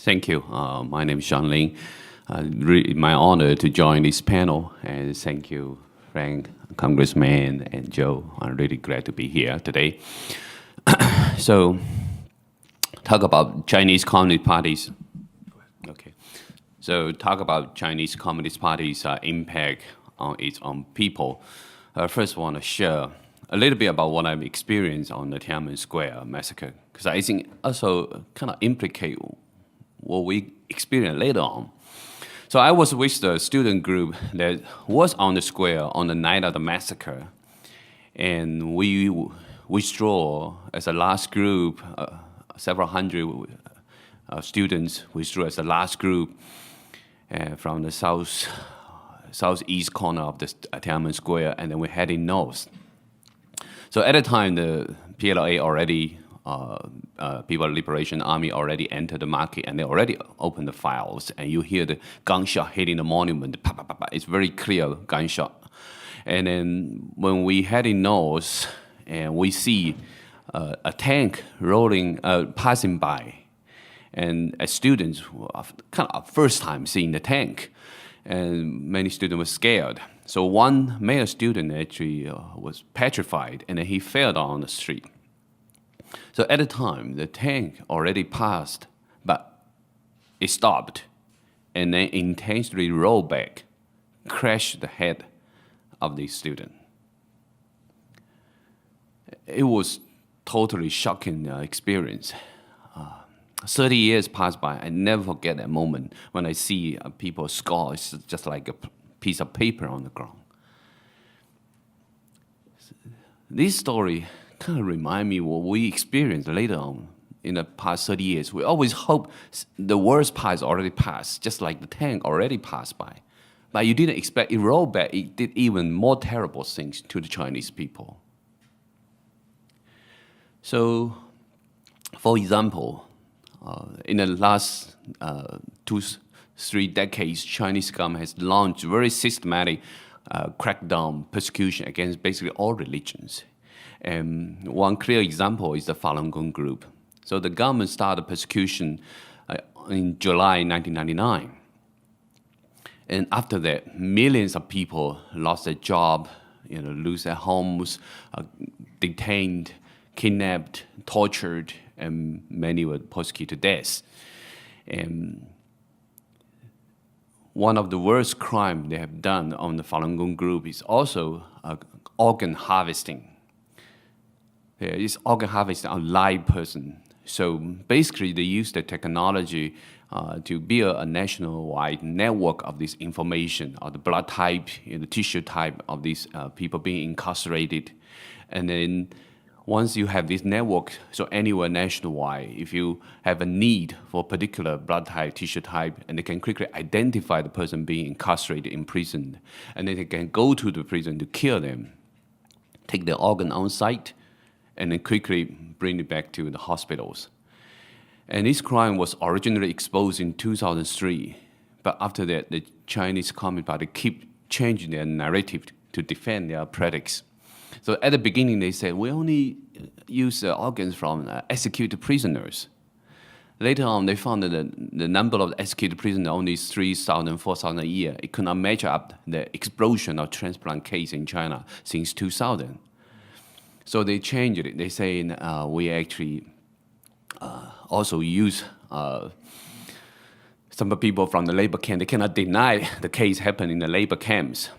Thank you. My name is Sean Ling. Really my honor to join this panel, and thank you, Frank, Congressman, and Joe. I'm really glad to be here today. So, talk about Chinese Communist parties. Okay. So, talk about Chinese Communist parties' impact on its own people. First, I want to share a little bit about what I've experienced on the Tiananmen Square massacre, because I think also kind of implicate what we experienced later on. So I was with the student group that was on the square on the night of the massacre, and we withdrew as a last group, several hundred students withdrew as the last group from the southeast corner of the Tiananmen Square, and then we're heading north. So at the time, the PLA already, People Liberation Army already entered the market, and they already opened the files, and you hear the gunshot hitting the monument. Pa, pa, pa, pa. It's very clear gunshot. And then when we heading north, and we see a tank rolling, passing by, and as students, kind of first time seeing the tank, and many students were scared. So one male student actually was petrified, and then he fell down on the street. So at the time, the tank already passed, but it stopped, and then intentionally rolled back, crashed the head of the student. It was totally shocking experience. 30 years passed by. I never forget that moment when I see people's skull. It's just like a piece of paper on the ground. This story kind of remind me what we experienced later on in the past 30 years. We always hope the worst part is already passed, just like the tank already passed by. But you didn't expect it rolled back. It did even more terrible things to the Chinese people. So, for example, in the last 2-3 decades, Chinese government has launched very systematic crackdown persecution against basically all religions. And one clear example is the Falun Gong group. So the government started persecution in July 1999. And after that, millions of people lost their job, lose their homes, detained, kidnapped, tortured, and many were persecuted to death. And one of the worst crimes they have done on the Falun Gong group is also organ harvesting. It's organ harvesting on a live person. So basically, they use the technology to build a nationwide network of this information, of the blood type, the tissue type of these people being incarcerated. And then once you have this network, so anywhere nationwide, if you have a need for a particular blood type, tissue type, and they can quickly identify the person being incarcerated, imprisoned, and then they can go to the prison to kill them, take the organ on site, and then quickly bring it back to the hospitals. And this crime was originally exposed in 2003, but after that, the Chinese Communist Party keep changing their narrative to defend their predicts. So at the beginning, they said, we only use organs from executed prisoners. Later on, they found that the number of executed prisoners only 3,000, 4,000 a year. It could not measure up the explosion of transplant case in China since 2000. So they changed it. They say we actually also use some people from the labor camp. They cannot deny the case happened in the labor camps.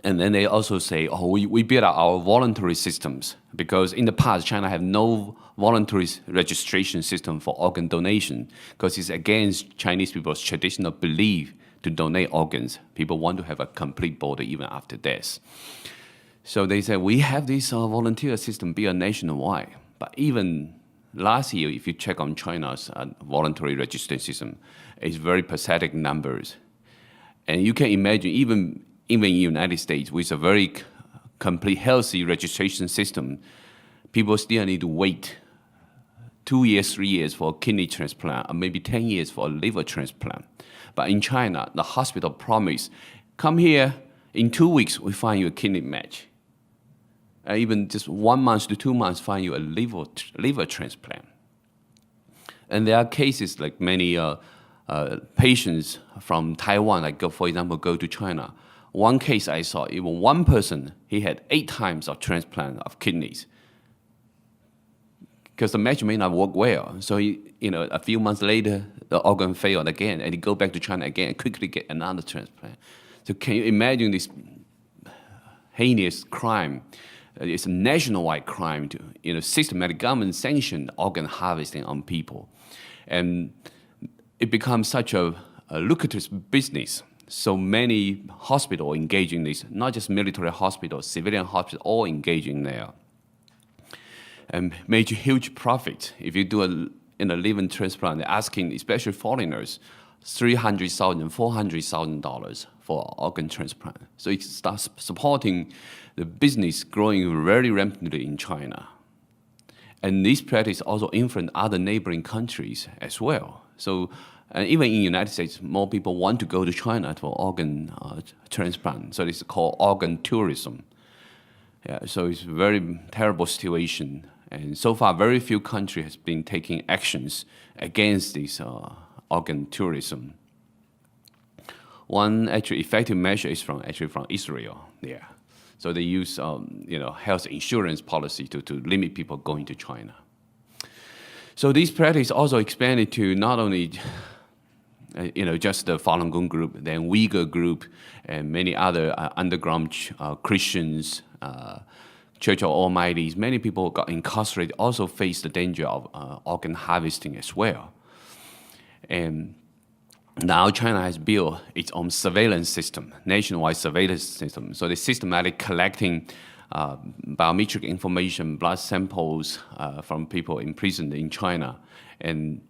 And then they also say, we build out our voluntary systems, because in the past, China had no voluntary registration system for organ donation, because it's against Chinese people's traditional belief to donate organs. People want to have a complete body even after death. So they said, we have this volunteer system built nationwide. But even last year, if you check on China's voluntary registration system, it's very pathetic numbers. And you can imagine, even in the United States, with a very complete healthy registration system, people still need to wait 2 years, 3 years for a kidney transplant, or maybe 10 years for a liver transplant. But in China, the hospital promise, come here, in 2 weeks, we find you a kidney match. Even just 1 month to 2 months, find you a liver transplant. And there are cases like many patients from Taiwan, like for example, go to China. One case I saw, even one person, he had 8 times of transplant of kidneys because the match may not work well. So a few months later, the organ failed again, and he go back to China again and quickly get another transplant. So can you imagine this heinous crime? It's a nationwide crime to systematic government sanctioned organ harvesting on people, and it becomes such a lucrative business. So many hospitals engage in this, not just military hospitals, civilian hospitals, all engaging there. And made huge profit. If you do a liver transplant, they're asking, especially foreigners, $300,000, $400,000 for organ transplant. So it starts supporting the business growing very rapidly in China. And this practice also influenced other neighboring countries as well. So even in the United States, more people want to go to China for organ transplant. So it's called organ tourism. Yeah, so it's a very terrible situation. And so far, very few countries have been taking actions against this organ tourism. One actually effective measure is from Israel. Yeah, so they use health insurance policy to limit people going to China. So this practice also expanded to not only just the Falun Gong group, then Uyghur group, and many other underground Christians, Church of Almighty. Many people got incarcerated, also face the danger of organ harvesting as well. And now China has built its own surveillance system, nationwide surveillance system. So they're systematically collecting biometric information, blood samples from people imprisoned in China, and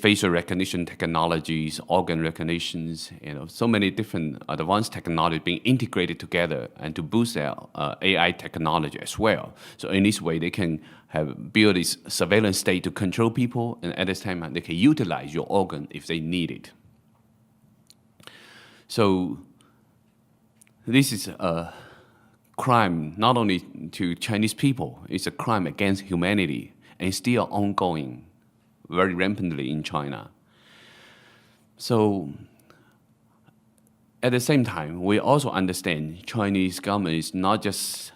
facial recognition technologies, organ recognitions, so many different advanced technologies being integrated together and to boost their AI technology as well. So in this way, they can build this surveillance state to control people, and at the same time, they can utilize your organ if they need it. So this is a crime not only to Chinese people, it's a crime against humanity, and still ongoing very rampantly in China. So at the same time, we also understand Chinese government is not just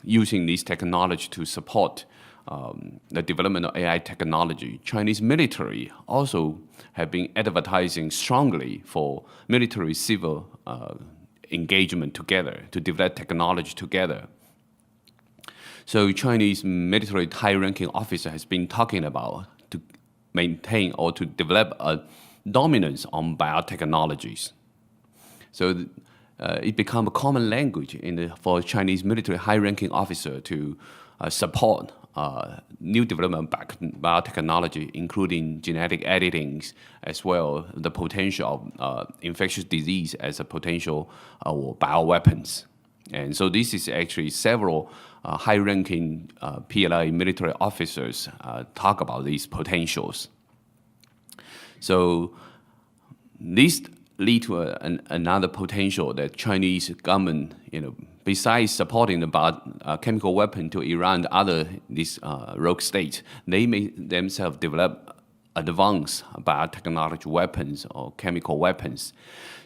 using this technology to support the development of AI technology. Chinese military also have been advertising strongly for military-civil engagement together, to develop technology together. So Chinese military high-ranking officer has been talking about to maintain or to develop a dominance on biotechnologies. So it became a common language for Chinese military high-ranking officer to support new development biotechnology, including genetic editing, as well the potential of infectious disease as a potential bioweapons. And so this is actually several high-ranking PLA military officers talk about these potentials. So this lead to another potential that Chinese government, besides supporting the chemical weapon to Iran and these rogue states, they may themselves develop advanced biotechnology weapons or chemical weapons.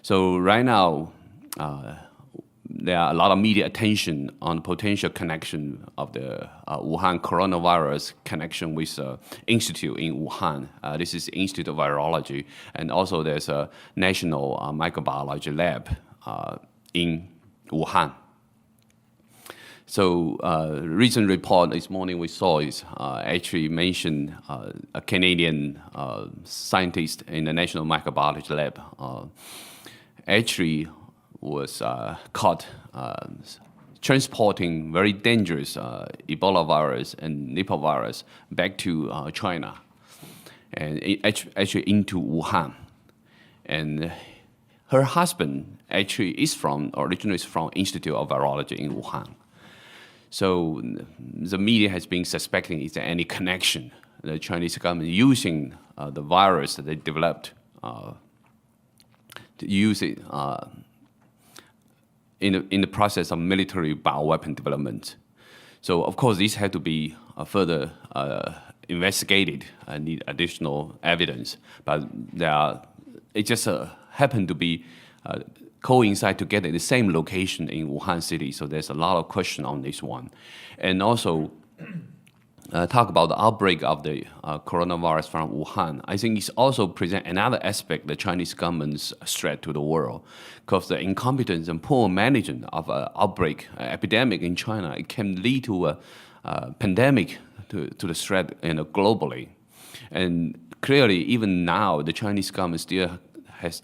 So right now, there are a lot of media attention on the potential connection of the Wuhan coronavirus connection with institute in Wuhan. This is Institute of Virology, and also there's a national microbiology lab in Wuhan. So recent report this morning we saw is actually mentioned a Canadian scientist in the National Microbiology Lab actually was caught transporting very dangerous Ebola virus and Nipah virus back to China, and actually into Wuhan. And her husband actually originally is from Institute of Virology in Wuhan. So the media has been suspecting is there any connection, the Chinese government using the virus that they developed to use it in the process of military bioweapon development. So of course this had to be further investigated and need additional evidence. But it just happened to be coincide together in the same location in Wuhan city. So there's a lot of question on this one. And also, talk about the outbreak of the coronavirus from Wuhan. I think it's also present another aspect, the Chinese government's threat to the world, because the incompetence and poor management of an outbreak, epidemic in China, it can lead to a pandemic to the threat globally. And clearly, even now, the Chinese government still has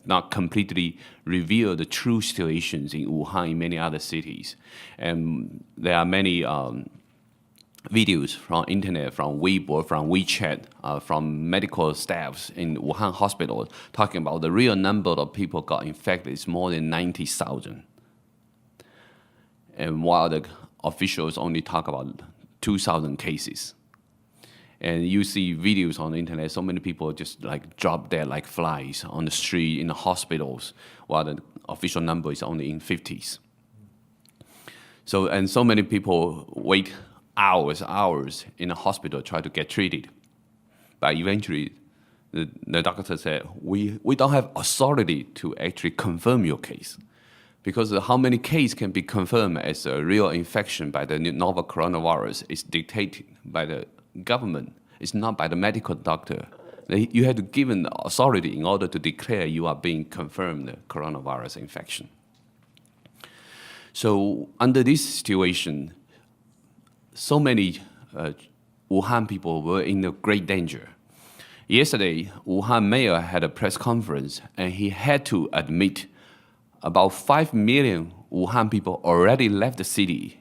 not completely revealed the true situations in Wuhan in many other cities. And there are many videos from internet, from Weibo, from WeChat, from medical staffs in Wuhan hospitals talking about the real number of people got infected is more than 90,000. And while the officials only talk about 2,000 cases. And you see videos on the internet, so many people just like drop dead like flies on the street, in the hospitals, while the official number is only in 50s. So many people wait hours in a hospital try to get treated. But eventually, the doctor said, we don't have authority to actually confirm your case. Because how many cases can be confirmed as a real infection by the novel coronavirus is dictated by the government. It's not by the medical doctor. You have to give an authority in order to declare you are being confirmed the coronavirus infection. So under this situation, so many Wuhan people were in a great danger. Yesterday, Wuhan mayor had a press conference and he had to admit about 5 million Wuhan people already left the city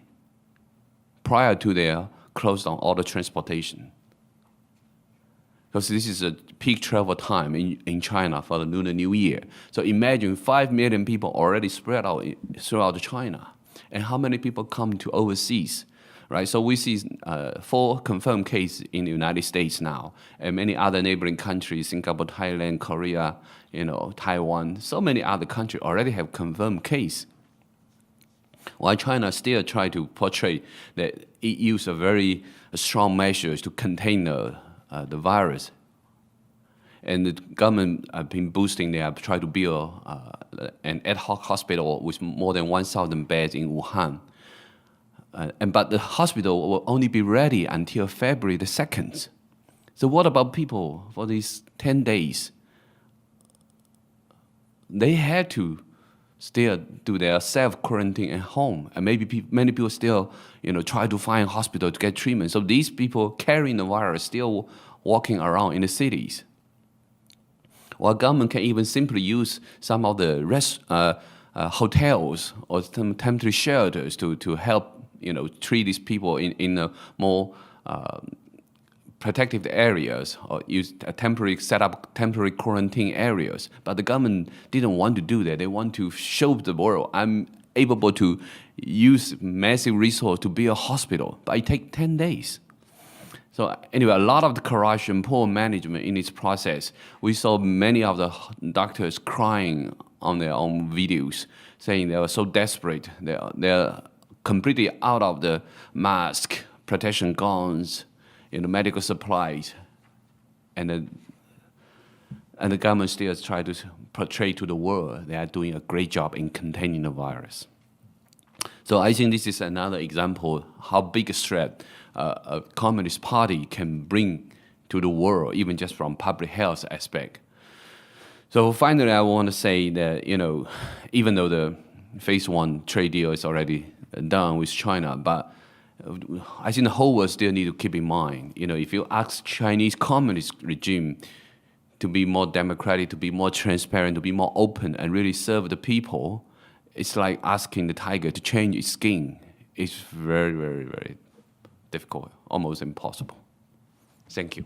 prior to their closed down all the transportation. Because this is a peak travel time in China for the Lunar New Year. So imagine 5 million people already spread out throughout China. And how many people come to overseas, right? So we see 4 confirmed cases in the United States now, and many other neighboring countries, Singapore, Thailand, Korea, Taiwan, so many other countries already have confirmed case. While China still try to portray that it used a very strong measures to contain the virus. And the government have been boosting, they have tried to build an ad hoc hospital with more than 1,000 beds in Wuhan. But the hospital will only be ready until February the 2nd. So what about people for these 10 days? They had to still do their self-quarantine at home. And maybe many people still try to find a hospital to get treatment. So these people carrying the virus still walking around in the cities. While government can even simply use some of the hotels or some temporary shelters to help treat these people in a more protective areas, or use set up temporary quarantine areas. But the government didn't want to do that. They want to show the world, I'm able to use massive resource to build a hospital, but it takes 10 days. So anyway, a lot of the corruption, poor management in this process. We saw many of the doctors crying on their own videos, saying they were so desperate. They're completely out of the mask, protection gowns, medical supplies, and the government still try to portray to the world they are doing a great job in containing the virus. So I think this is another example how big a threat a Communist Party can bring to the world, even just from public health aspect. So finally, I want to say that even though the phase 1 trade deal is already done with China, but I think the whole world still need to keep in mind, if you ask Chinese communist regime to be more democratic, to be more transparent, to be more open and really serve the people, it's like asking the tiger to change its skin. It's very, very, very difficult, almost impossible. Thank you.